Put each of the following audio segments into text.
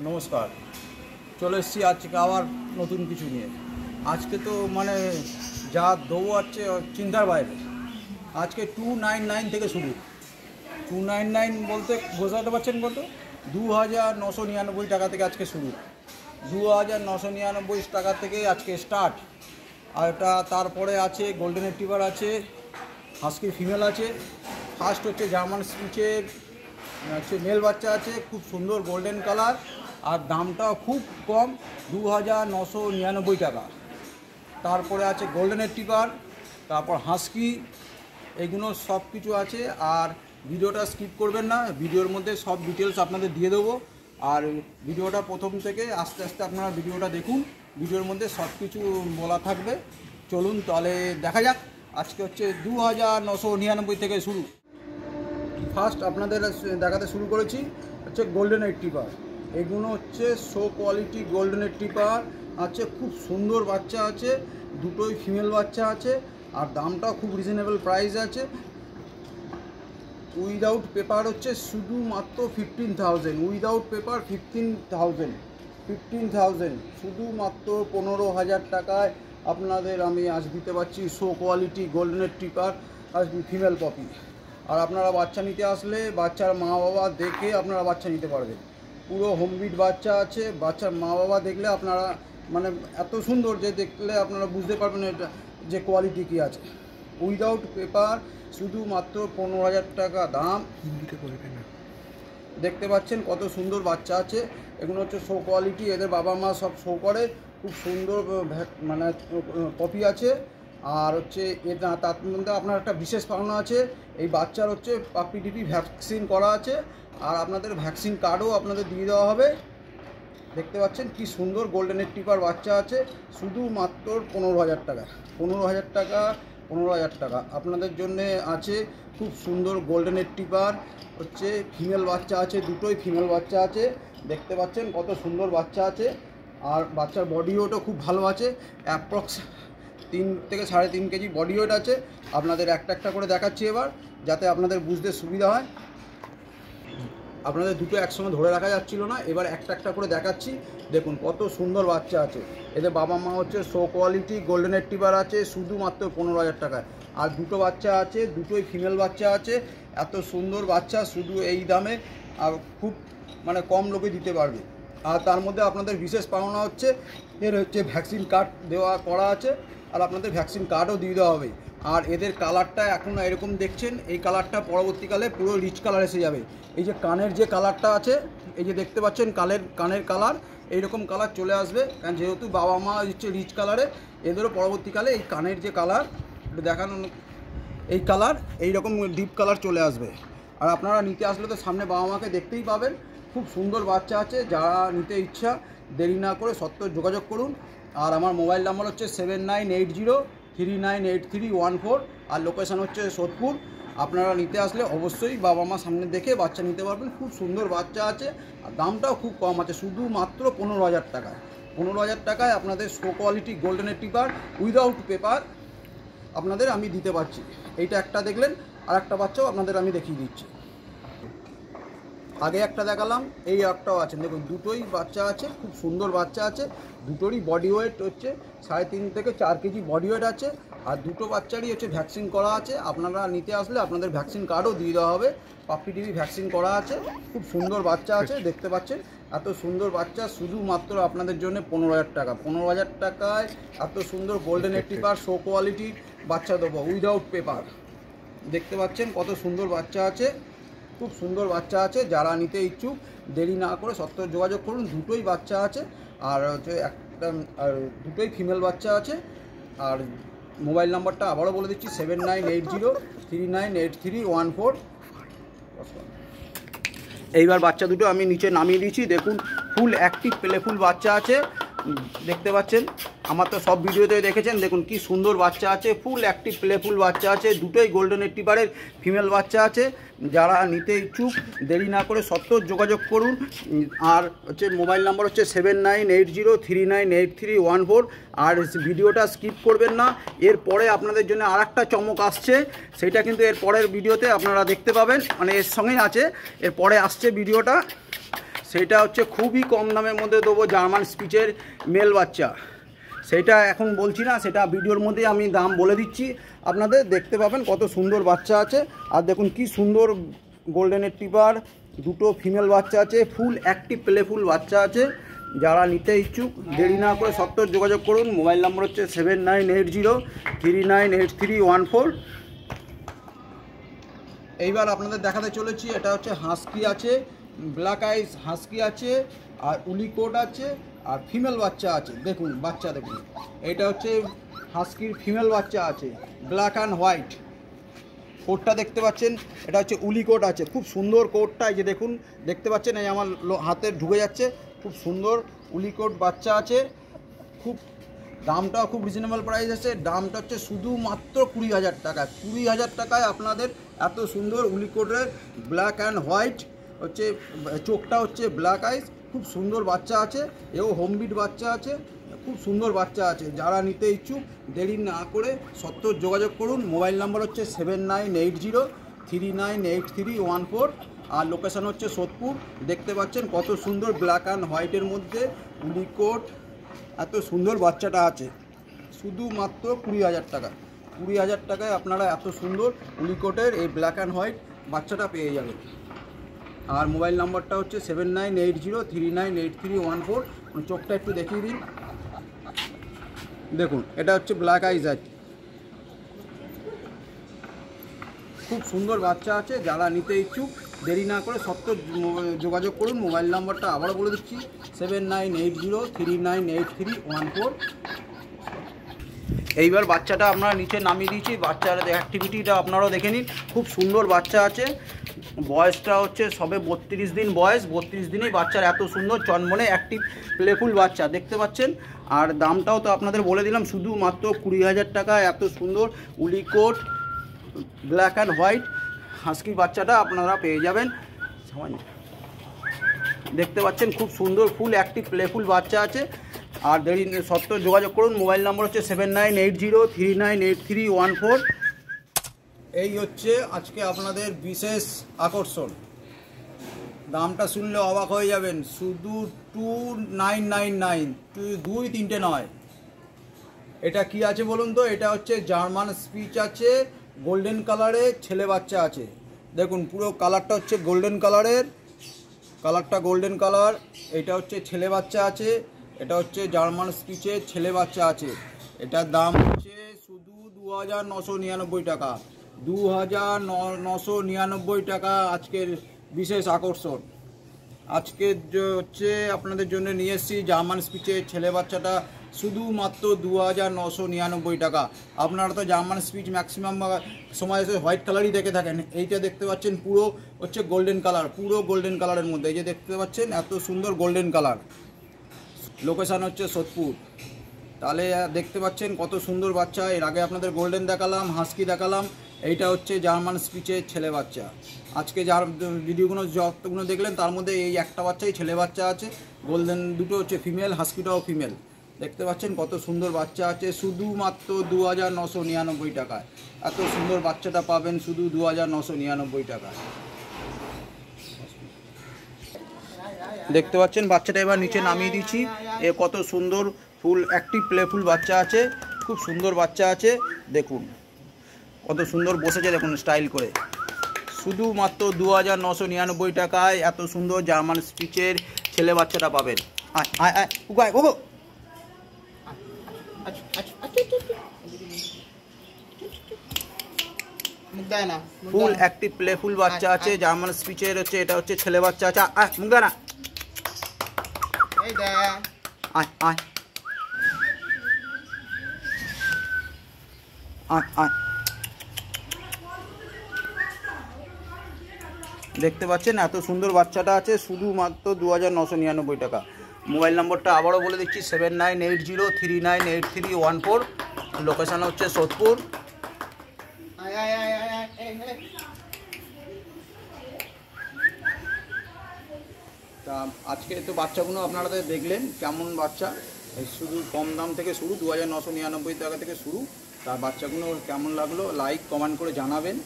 নমস্কার, চলে এসেছি আজকে আবার নতুন কিছু নিয়ে। আজকে তো মানে যা দেবো হচ্ছে চিন্তার বাইরে। আজকে 299 থেকে শুরু। 299 বলতে বোঝাতে পারছেন কত? 2999 টাকা থেকে আজকে শুরু। 2999 টাকা থেকে আজকে স্টার্ট। আর এটা তারপরে আছে গোল্ডেন রিট্রিভার আছে, হাস্কি ফিমেল আছে, ফার্স্ট হচ্ছে জার্মান স্পিচের হচ্ছে মেল বাচ্চা আছে, খুব সুন্দর গোল্ডেন কালার, আর দামটাও খুব কম, 2999 টাকা। তারপরে আছে গোল্ডেন রিট্রিভার, তারপর হাস্কি, এগুলো সব কিছু আছে। আর ভিডিওটা স্কিপ করবেন না, ভিডিওর মধ্যে সব ডিটেলস আপনাদের দিয়ে দেবো। আর ভিডিওটা প্রথম থেকে আস্তে আস্তে আপনারা ভিডিওটা দেখুন, ভিডিওর মধ্যে সব কিছু বলা থাকবে। চলুন তাহলে দেখা যাক। আজকে হচ্ছে 2999 থেকে শুরু। ফার্স্ট আপনাদের দেখাতে শুরু করেছি হচ্ছে গোল্ডেন রিট্রিভার। এগুলো হচ্ছে শো কোয়ালিটি গোল্ডেন রিট্রিভার আছে, খুব সুন্দর বাচ্চা আছে, দুটোই ফিমেল বাচ্চা আছে, আর দামটাও খুব রিজনেবল প্রাইস আছে। উইদাউট পেপার হচ্ছে শুধুমাত্র 15,000, উইদাউট পেপার 15,000, শুধুমাত্র 15,000 টাকায় আপনাদের আমি আজ দিতে পারছি শো কোয়ালিটি গোল্ডেন রিট্রিভার আর ফিমেল পপি। আর আপনারা বাচ্চা নিতে আসলে বাচ্চার মা বাবা দেখে আপনারা বাচ্চা নিতে পারবেন। পুরো হোমবিট বাচ্চা আছে, বাচ্চার মা বাবা দেখলে আপনারা মানে এত সুন্দর যে দেখলে আপনারা বুঝতে পারবেন এটা যে কোয়ালিটি কী আছে। উইদাউট পেপার শুধুমাত্র 15,000 টাকা দাম। হিন্দিতে বলবেন না। দেখতে পাচ্ছেন কত সুন্দর বাচ্চা আছে। এগুলো হচ্ছে শো কোয়ালিটি, এদের বাবা মা সব শো করে, খুব সুন্দর মানে কপি আছে। আর হচ্ছে তার মধ্যে আপনার একটা বিশেষ পাওনা আছে, এই বাচ্চার হচ্ছে পাপি ডিপি ভ্যাকসিন করা আছে, আর আপনাদের ভ্যাকসিন কার্ডও আপনাদের দিয়ে দেওয়া হবে। দেখতে পাচ্ছেন কি সুন্দর গোল্ডেন রিট্রিভার বাচ্চা আছে, শুধুমাত্র 15,000 টাকা। 15,000 টাকা, 15,000 টাকা আপনাদের জন্যে আছে। খুব সুন্দর গোল্ডেন রিট্রিভার হচ্ছে ফিমেল বাচ্চা আছে, দুটোই ফিমেল বাচ্চা আছে। দেখতে পাচ্ছেন কত সুন্দর বাচ্চা আছে, আর বাচ্চার বডি ওয়েটও খুব ভালো আছে, অ্যাপ্রক্স 3 থেকে 3.5 কেজি বডি ওয়েট আছে। আপনাদের একটা একটা করে দেখাচ্ছি এবার, যাতে আপনাদের বুঝতে সুবিধা হয়। আপনাদের দুটো একসঙ্গে ধরে রাখা যাচ্ছিল না, এবার একটা একটা করে দেখাচ্ছি। দেখুন কত সুন্দর বাচ্চা আছে। এদের বাবা মা হচ্ছে শো কোয়ালিটি গোল্ডেন রিট্রিভার আছে, শুধুমাত্র 15,000 টাকায়। আর দুটো বাচ্চা আছে, দুটোই ফিমেল বাচ্চা আছে। এত সুন্দর বাচ্চা শুধু এই দামে আর খুব মানে কম লোকে দিতে পারবে। আর তার মধ্যে আপনাদের বিশেষ পাওনা হচ্ছে এর হচ্ছে ভ্যাকসিন কার্ড দেওয়া করা আছে, আর আপনাদের ভ্যাকসিন কার্ডও দিয়ে দেওয়া হবে। আর এদের কালারটা এখন এরকম দেখছেন, এই কালারটা পরবর্তীকালে পুরো রিচ কালার এসে যাবে। এই যে কানের যে কালারটা আছে, এই যে দেখতে পাচ্ছেন কানের কালার এইরকম কালার চলে আসবে, কারণ যেহেতু বাবা মা হচ্ছে রিচ কালারে, এদেরও পরবর্তীকালে এই কানের যে কালার দেখানো, এই কালার এইরকম ডিপ কালার চলে আসবে। আর আপনারা নিতে আসলে তো সামনে বাবা মাকে দেখতেই পাবেন। খুব সুন্দর বাচ্চা আছে, যারা নিতে ইচ্ছা দেরি না করে সত্ত্বর যোগাযোগ করুন। আর আমার মোবাইল নাম্বার হচ্ছে 7980398314, আর লোকেশান হচ্ছে সোদপুর। আপনারা নিতে আসলে অবশ্যই বাবা মা সামনে দেখে বাচ্চা নিতে পারবেন। খুব সুন্দর বাচ্চা আছে, আর দামটাও খুব কম আছে, শুধুমাত্র 15,000 টাকায়। 15,000 টাকায় আপনাদের show quality golden retriever without paper আপনাদের আমি দিতে পারছি। এইটা একটা দেখলেন, আর একটা বাচ্চাও আপনাদের আমি দেখিয়ে দিচ্ছি। আগে একটা দেখালাম, এই একটাও আছে, দেখুন দুটোই বাচ্চা আছে, খুব সুন্দর বাচ্চা আছে। দুটোরই বডি ওয়েট হচ্ছে 3.5 থেকে 4 কেজি বডি ওয়েট আছে, আর দুটো বাচ্চারই হচ্ছে ভ্যাকসিন করা আছে। আপনারা নিতে আসলে আপনাদের ভ্যাকসিন কার্ডও দিয়ে দেওয়া হবে, পাপ্পি টিভি ভ্যাকসিন করা আছে। খুব সুন্দর বাচ্চা আছে, দেখতে পাচ্ছেন এত সুন্দর বাচ্চা, শুধুমাত্র আপনাদের জন্য 15,000 টাকা। 15,000 টাকায় এত সুন্দর গোল্ডেন রিট্রিভার শো কোয়ালিটির বাচ্চা দেবো উইদাউট পেপার। দেখতে পাচ্ছেন কত সুন্দর বাচ্চা আছে, খুব সুন্দর বাচ্চা আছে। যারা নিতে ইচ্ছুক দেরি না করে সত্ত্বর যোগাযোগ করুন। দুটোই বাচ্চা আছে, আর হচ্ছে একটা আর দুটোই ফিমেল বাচ্চা আছে। আর মোবাইল নাম্বারটা আবারও বলে দিচ্ছি 7980398314। এইবার বাচ্চা দুটো আমি নিচে নামিয়ে দিয়েছি। দেখুন ফুল অ্যাক্টিভ প্লেফুল বাচ্চা আছে, দেখতে পাচ্ছেন। আমার তো সব ভিডিওতে দেখেছেন, দেখুন কি সুন্দর বাচ্চা আছে, ফুল অ্যাক্টিভ প্লেফুল বাচ্চা আছে। দুটোই গোল্ডেন রিট্রিভারের ফিমেল বাচ্চা আছে। যারা নিতে ইচ্ছুক দেরি না করে সত্ত্বর যোগাযোগ করুন। আর হচ্ছে মোবাইল নাম্বার হচ্ছে 7980398314। আর ভিডিওটা স্কিপ করবেন না, এরপরে আপনাদের জন্য আর একটা চমক আসছে, সেটা কিন্তু এর পরের ভিডিওতে আপনারা দেখতে পাবেন, মানে এর সঙ্গেই আছে, এরপরে আসছে ভিডিওটা। সেটা হচ্ছে খুবই কম দামের মধ্যে দেবো, জার্মান স্পিচের মেল বাচ্চা। সেটা এখন বলছি না, সেটা ভিডিওর মধ্যে আমি দাম বলে দিচ্ছি, আপনাদের দেখতে পাবেন কত সুন্দর বাচ্চা আছে। আর দেখুন কি সুন্দর গোল্ডেনের টিপার, দুটো ফিমেল বাচ্চা আছে, ফুল অ্যাক্টিভ প্লেফুল বাচ্চা আছে। যারা নিতে ইচ্ছুক দেরি না করে সত্তর যোগাযোগ করুন। মোবাইল নম্বর হচ্ছে 7980398314। এইবার আপনাদের দেখাতে চলেছি, এটা হচ্ছে হাস্কি আছে, ব্ল্যাক আইস হাস্কি আছে, আর উলিকোট আছে, আর ফিমেল বাচ্চা আছে। দেখুন বাচ্চা দেখুন, এটা হচ্ছে হাস্কির ফিমেল বাচ্চা আছে, ব্ল্যাক অ্যান্ড হোয়াইট। কোটটা দেখতে পাচ্ছেন, এটা হচ্ছে উলিকোট আছে, খুব সুন্দর কোটটা। এই যে দেখুন, দেখতে পাচ্ছেন, এই আমার হাতে ঢুকে যাচ্ছে, খুব সুন্দর উলিকোট বাচ্চা আছে। খুব দামটা খুব রিজনেবল প্রাইস আছে। দামটা হচ্ছে শুধুমাত্র 20,000 টাকা। 20,000 টাকায় আপনাদের এত সুন্দর উলিকোটের ব্ল্যাক অ্যান্ড হোয়াইট হচ্ছে, চোখটা হচ্ছে ব্ল্যাক আইস, খুব সুন্দর বাচ্চা আছে। এও হোমবিট বাচ্চা আছে, খুব সুন্দর বাচ্চা আছে। যারা নিতে ইচ্ছুক দেরি না করে সত্তর যোগাযোগ করুন। মোবাইল নাম্বার হচ্ছে 7980398314, আর লোকেশান হচ্ছে সোদপুর। দেখতে পাচ্ছেন কত সুন্দর ব্ল্যাক অ্যান্ড হোয়াইটের মধ্যে উলিকোট, এত সুন্দর বাচ্চাটা আছে। শুধুমাত্র 20,000 টাকা। 20,000 টাকায় আপনারা এত সুন্দর উলিকোটের এই ব্ল্যাক অ্যান্ড হোয়াইট বাচ্চাটা পেয়ে যাবেন। আর মোবাইল নাম্বারটা হচ্ছে 7980398314। চোখটা একটু দেখিয়ে দিন, দেখুন এটা হচ্ছে ব্ল্যাক আইজ আছে, খুব সুন্দর বাচ্চা আছে। যারা নিতে ইচ্ছুক দেরি না করে সত্তর যোগাযোগ করুন। মোবাইল নাম্বারটা আবারও বলে দিচ্ছি, 7980398314। এইবার বাচ্চাটা আপনারা নিচে নামিয়ে দিয়েছি, বাচ্চার অ্যাক্টিভিটিটা আপনারাও দেখে নিন। খুব সুন্দর বাচ্চা আছে, বয়সটা হচ্ছে সবে 32 দিন বয়স। 32 দিনেই বাচ্চার এত সুন্দর চনমনে অ্যাক্টিভ প্লেফুল বাচ্চা দেখতে পাচ্ছেন। আর দামটাও তো আপনাদের বলে দিলাম, শুধুমাত্র 20,000 টাকা। এত সুন্দর উলিকোট ব্ল্যাক অ্যান্ড হোয়াইট হাস্কি বাচ্চাটা আপনারা পেয়ে যাবেন। দেখতে পাচ্ছেন খুব সুন্দর ফুল অ্যাক্টিভ প্লেফুল বাচ্চা আছে। আর দেরি সত্তর যোগাযোগ করুন। মোবাইল নম্বর হচ্ছে 7980398314। এই হচ্ছে আজকে আপনাদের বিশেষ আকর্ষণ। দামটা শুনলে অবাক হয়ে যাবেন, শুধু 2999, 2-3টে নয়। এটা কি আছে বলুন তো? এটা হচ্ছে জার্মান স্পিচ আছে, গোল্ডেন কালারের ছেলে বাচ্চা আছে। দেখুন পুরো কালারটা হচ্ছে গোল্ডেন কালারের, কালারটা গোল্ডেন কালার। এটা হচ্ছে ছেলে বাচ্চা আছে, এটা হচ্ছে জার্মান স্পিচের ছেলে বাচ্চা আছে। এটার দাম হচ্ছে শুধু 2,999 টাকা। 2,999 টাকা আজকের বিশেষ আকর্ষণ। আজকে হচ্ছে আপনাদের জন্য নিয়ে এসেছি জার্মান স্পিচের ছেলে বাচ্চাটা শুধুমাত্র 2,999 টাকা। আপনারা তো জার্মান স্পিচ ম্যাক্সিমাম সময় হোয়াইট কালারই দেখে থাকেন। এইটা দেখতে পাচ্ছেন পুরো হচ্ছে গোল্ডেন কালার, পুরো গোল্ডেন কালারের মধ্যে। এই যে দেখতে পাচ্ছেন এত সুন্দর গোল্ডেন কালার। লোকেশান হচ্ছে সোদপুর। তাহলে দেখতে পাচ্ছেন কত সুন্দর বাচ্চা। এর আগে আপনাদের গোল্ডেন দেখালাম, হাস্কি দেখালাম, এইটা হচ্ছে জার্মান স্পিচের ছেলে বাচ্চা। আজকে যার ভিডিওগুলো যতগুলো দেখলেন তার মধ্যে এই একটা বাচ্চাই ছেলে বাচ্চা আছে, গোল্ডেন দুটো হচ্ছে ফিমেল, হাস্কিটাও ফিমেল। দেখতে পাচ্ছেন কত সুন্দর বাচ্চা আছে, শুধুমাত্র 2,999 টাকায়। এত সুন্দর বাচ্চাটা পাবেন শুধু 2,999 টাকায়। দেখতে পাচ্ছেন বাচ্চাটা এবার নিচে নামিয়ে দিচ্ছি। এ কত সুন্দর ফুল অ্যাক্টিভ প্লেফুল বাচ্চা আছে, খুব সুন্দর বাচ্চা আছে। দেখুন কত সুন্দর বসেছে, দেখুন স্টাইল করে। শুধুমাত্র 2,999 টাকায় এত সুন্দর জার্মান স্পিচের ছেলে বাচ্চাটা পাবেন। আয় আয় আয় উগায় ওগো। ফুল অ্যাক্টিভ প্লেফুল বাচ্চা আছে, জার্মান স্পিচের হচ্ছে, এটা হচ্ছে ছেলে বাচ্চা আছে। আয় মুখ দেয় না, আয় আয় আয় আয়। দেখতে পাচ্ছেন এত সুন্দর বাচ্চাটা আছে, শুধুমাত্র 2,999 টাকা। মোবাইল নম্বরটা আবারও বলে দিচ্ছি, 7980398314। লোকেশান হচ্ছে সোদপুর। তা আজকে তো বাচ্চাগুলো আপনারা দেখলেন কেমন বাচ্চা। শুধু কম দাম থেকে শুরু, 2,999 টাকা থেকে শুরু। তার বাচ্চাগুলো কেমন লাগলো লাইক কমেন্ট করে জানাবেন।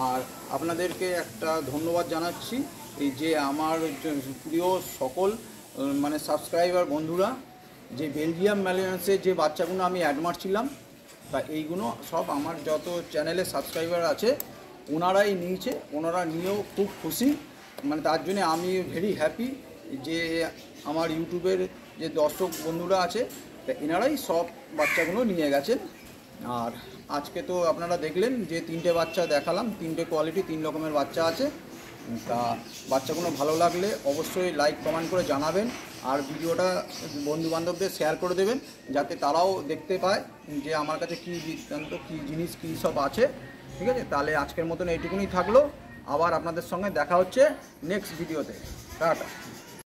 আর আপনাদেরকে একটা ধন্যবাদ জানাচ্ছি, এই যে আমার প্রিয় সকল মানে সাবস্ক্রাইবার বন্ধুরা, যে বেলজিয়াম ম্যালেন্সের যে বাচ্চাগুলো আমি অ্যাড মারছিলাম, তা এইগুলো সব আমার যত চ্যানেলে সাবস্ক্রাইবার আছে ওনারাই নিয়েছে। ওনারা নিয়েও খুব খুশি, মানে তার জন্যে আমি ভেরি হ্যাপি যে আমার ইউটিউবের যে দর্শক বন্ধুরা আছে তা এনারাই সব বাচ্চাগুলো নিয়ে গেছেন। আর আজকে তো আপনারা দেখলেন যে 3টে বাচ্চা দেখালাম, 3টে কোয়ালিটি, 3 রকমের বাচ্চা আছে। তা বাচ্চাগুলো ভালো লাগলে অবশ্যই লাইক কমেন্ট করে জানাবেন, আর ভিডিওটা বন্ধুবান্ধবদের শেয়ার করে দেবেন যাতে তারাও দেখতে পায় যে আমার কাছে কী বৃত্তান্ত, কী জিনিস, কী সব আছে। ঠিক আছে, তাহলে আজকের মতন এইটুকুনি থাকলো। আবার আপনাদের সঙ্গে দেখা হচ্ছে নেক্সট ভিডিওতে। টাটা।